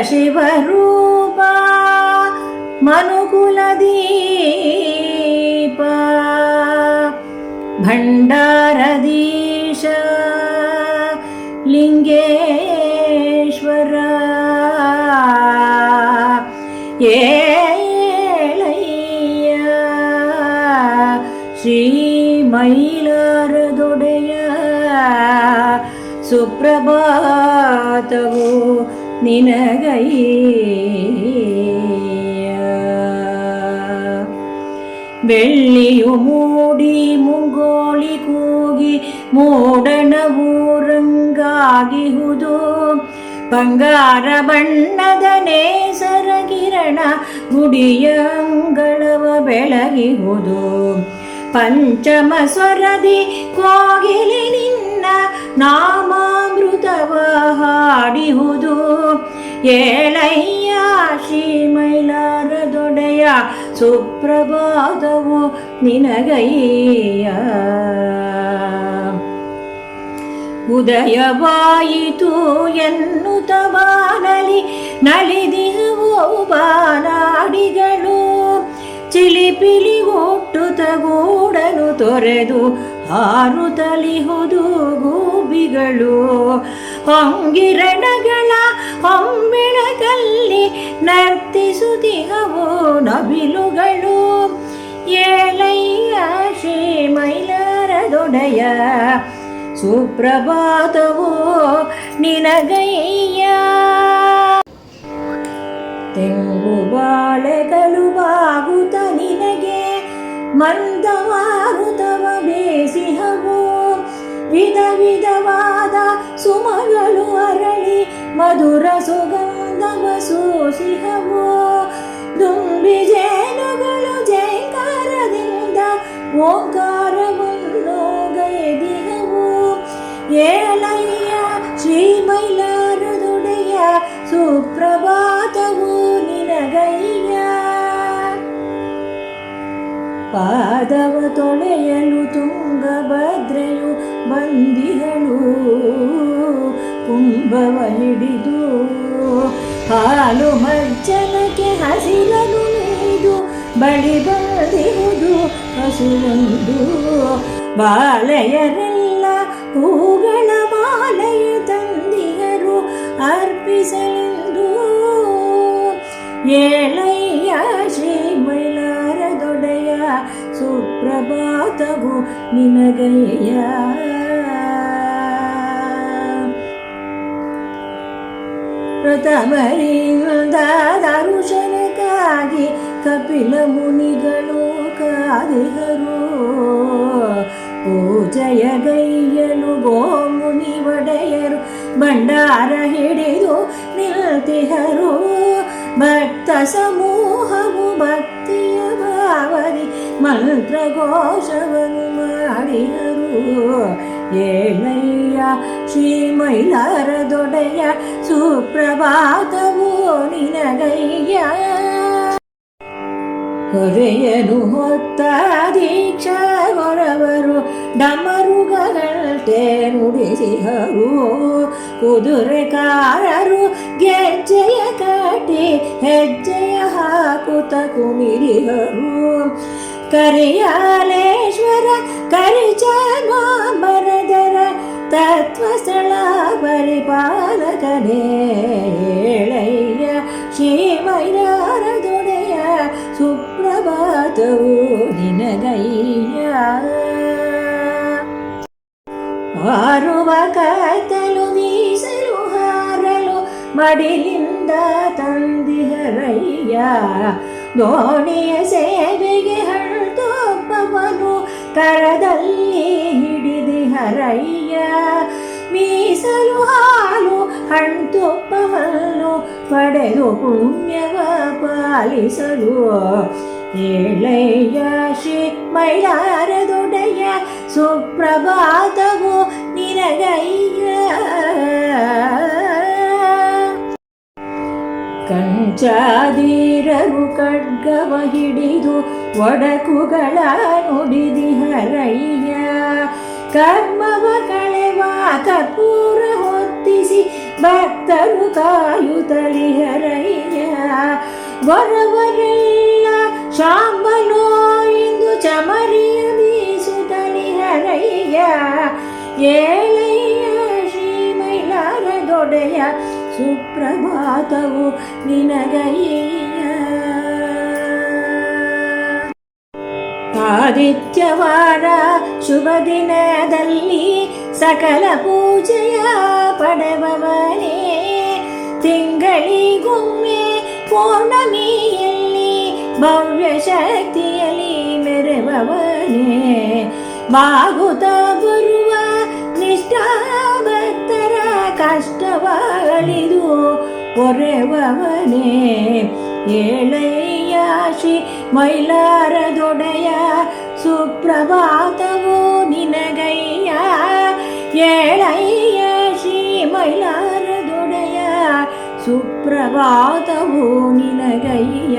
ಶಿವರೂಪ ಮನುಕುಲದೀಪ ಭಂಡಾರದೀಶ ಲಿಂಗೇಶ್ವರ ಏಳಯ್ಯ ಶ್ರೀ ಮೈಲಾರದೊಡೆಯ ಸುಪ್ರಭಾತವು ನಿನಗಯ್ಯ. ಬೆಳ್ಳಿಯು ಮೂಡಿ ಮುಂಗೋಳಿ ಕೂಗಿ ಮೂಡಣವು ರಂಗಾಗಿಹುದು. ಬಂಗಾರ ಬಣ್ಣದ ನೇಸರ ಕಿರಣ ಗುಡಿಯ ಅಂಗಳವ ಬೆಳಗಿಹುದು. ಪಂಚಮ ಸ್ವರದಿ ಕೋಗಿಲೆ ನಿನ್ನ ನಾಮಾಮೃತವ ಹಾಡಿಹುದು. ಏಳಯ್ಯ ಶ್ರೀ ಮೈಲಾರದೊಡೆಯ ಸುಪ್ರಭಾತವು ನಿನಗಯ್ಯ. ಉದಯವಾಯಿತು ಎನ್ನುತ್ತ ಬಾನಲಿ ನಲಿದಿಹವು ಬಾನಾಡಿಗಳು. ಚಿಲಿಪಿಲಿ ಹುಟ್ಟುತ್ತ ಗೂಡನು ತೊರೆದು ಹಾರುತ್ತಲಿಹುದು ಗೂಬಿಗಳು. ಹೊಂಗಿರಣಗಳ ಹೊಂಬೆಳಕಲ್ಲಿ ನರ್ತಿಸುತ್ತಿಹವು ನವಿಲುಗಳು. ಏಳಯ್ಯ ಶ್ರೀ ಮೈಲಾರದೊಡೆಯ ಸುಪ್ರಭಾತವು ನಿನಗಯ್ಯ. ತೆಂಗು ಬಾಳೆಗಳು ಬಾಗುತ್ತ ನಿನಗೆ ಮಂದಮಾರುತವ ಬೇಸಿಹವು. ವಿಧ ವಿಧವಾದ ಸುಮಗಳು ಅರಳಿ ಮಧುರ ಸುಗಂಧವ ಸೂಸಿಹವು. ದುಂಬಿ ಜೇನುಗಳು ಜಯಕಾರದಿಂದ ಓಂಕಾರವನ್ನು ಗೈದಿಹವು. ಏಳಯ್ಯ ಶ್ರೀ ಮೈಲಾರದೊಡೆಯ ಸುಪ್ರಭಾತವು ನಿನಗಯ್ಯ. ಪಾದವ ತೊಳೆಯಲು ತುಂಗಭದ್ರೆಯು ಬಂದಿಹಳು. ಕುಂಭವ ಹಿಡಿದು ಹಾಲು ಮಜ್ಜನಕ್ಕೆ ಹಸಿರನು ನೀಡು ಬಳಿ ಬಂದಿಹುದು ಹಸುವೊಂದು. ಬಾಲೆಯರೆಲ್ಲ ಹೂಗಳ ಮಾಲೆಯ ತಂದಿಹರು ಅರ್ಪಿಸಲೆಂದು. ಏಳಯ್ಯ ಶ್ರೀ ಮೈಲಾರದೊಡೆಯ ಸುಪ್ರಭಾತವು ನಿನಗಯ್ಯ. ಪ್ರಥಮರಿಂದ ದರುಶನಕ್ಕಾಗಿ ಕಪಿಲ ಮುನಿಗಳು ಕಾದಿಹರು. ಪೂಜೆಯ ಗೈಯಲು ಗೋಮುನಿ ಒಡೆಯರು ಭಂಡಾರ ಹಿಡಿದು ನಿಲ್ತಿಹರು. ಭಕ್ತ ಸಮೂಹವು ಭಕ್ತಿಯ ಭಾವದಿ ಮಂತ್ರ ಘೋಷವನ್ನು ಮಾಡಿದರು. ಏಳಯ್ಯ ಶ್ರೀ ಮೈಲಾರದೊಡೆಯ ಸುಪ್ರಭಾತವು ನಿನಗಯ್ಯ. ಹೊರೆಯನು ಹೊತ್ತ ದೀಕ್ಷಾ ಗೊರವರು ಡಮರುಗಂಟೆ ನುಡಿಸಿಹರು. ಕುದುರೆಕಾರರು ಗೆಜ್ಜೆಯ ಕಟ್ಟಿ ಹೆಜ್ಜೆಯ ಹಾಕುತ್ತ ಕುಣಿರಿಹರು. ಕರಿಯಾಲೇಶ್ವರ ಕರಿಚಾನ್ವಾಂಬರಧರ ತತ್ವಸ್ಥಳ ಪರಿಪಾಲಕನೇ. ಏಳಯ್ಯ ಶ್ರೀ ಮೈಲಾರದೊಡೆಯ ಸುಪ್ರಭಾತವು ನಿನಗಯ್ಯ. ಹಾರುವ ಕತ್ತಲು ಬೀಸಲು ಹಾರಲು ಮಡಿಲಿಂದ ತಂದಿಹರಯ್ಯ. ದೋಣಿಯ ಸೇವೆಗೆ ಹಳ್ತೊಪ್ಪವನು ಕರದಲ್ಲಿ ಹಿಡಿದಿಹರಯ್ಯ. ಮೀಸಲು ಹಾಲು ಹಣ್ತೊಪ್ಪವನ್ನು ಪಡೆದು ಪುಣ್ಯವ ಪಾಲಿಸಲು. ಏಳಯ್ಯ ಶ್ರೀ ಮೈಲಾರದೊಡೆಯ ಸುಪ್ರಭಾತವು ನಿನಗಯ್ಯ. ಕಂಚಾದೀರರು ಖಡ್ಗವ ಹಿಡಿದು ಒಡಕುಗಳ ನುಡಿದಿಹರಯ್ಯ. ಕರ್ಮವ ಕಳೆವ ಕರ್ಪೂರ ಹೊತ್ತಿಸಿ ಭಕ್ತರು ಕಾಯುತ್ತಲಿಹರಯ್ಯ. ಗೊರವರೆಲ್ಲ ಶಾಂಬಲೋ ಎಂದು ಚಮರಿಯ ಬೀಸುತ್ತಲಿಹರಯ್ಯ ಏಳಯ್ಯ ಶ್ರೀ ಮೈಲಾರದೊಡೆಯ ಸುಪ್ರಭಾತವು ನಿನಗಯ್ಯ. ಆದಿತ್ಯವಾರ ಶುಭ ದಿನದಲ್ಲಿ ಸಕಲ ಪೂಜೆಯ ಪಡೆಬವನೇ, ತಿಂಗಳಿಗೊಮ್ಮೆ ಪೌರ್ಣಮಿಯಲ್ಲಿ ಭವ್ಯ ಶಕ್ತಿಯಲ್ಲಿ ಮೆರೆವವನೇ, ಬಾಗುತ್ತ ಬರುವ ನಿಷ್ಠಾಭಕ್ತರ ಕಷ್ಟವಳಿದು ಪೊರೆವವನೇ, ಏಳಯ್ಯ ಶ್ರೀ ಮೈಲಾರದೊಡೆಯ ಸುಪ್ರಭಾತವು ನಿನಗಯ್ಯ. ಏಳಯ್ಯ ಶ್ರೀ ಮೈಲಾರದೊಡೆಯ ಸುಪ್ರಭಾತವು ನಿನಗಯ್ಯ.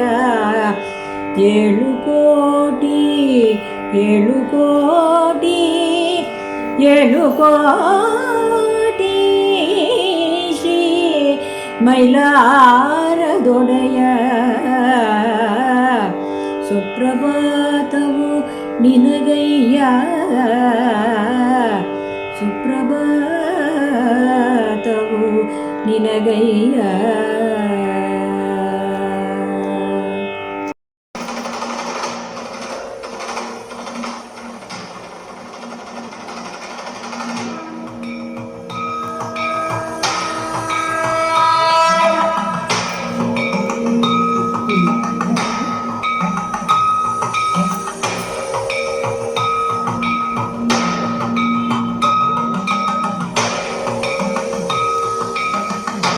7 ಕೋಟಿ 7 ಕೋಟಿ 7 ಕೋಟಿ ಶ್ರೀ ಮೈಲಾರದೊಡೆಯ ಸುಪ್ರಭಾತವು ನಿನಗಯ್ಯ. ಸುಪ್ರಭಾತವು ನಿನಗಯ್ಯ.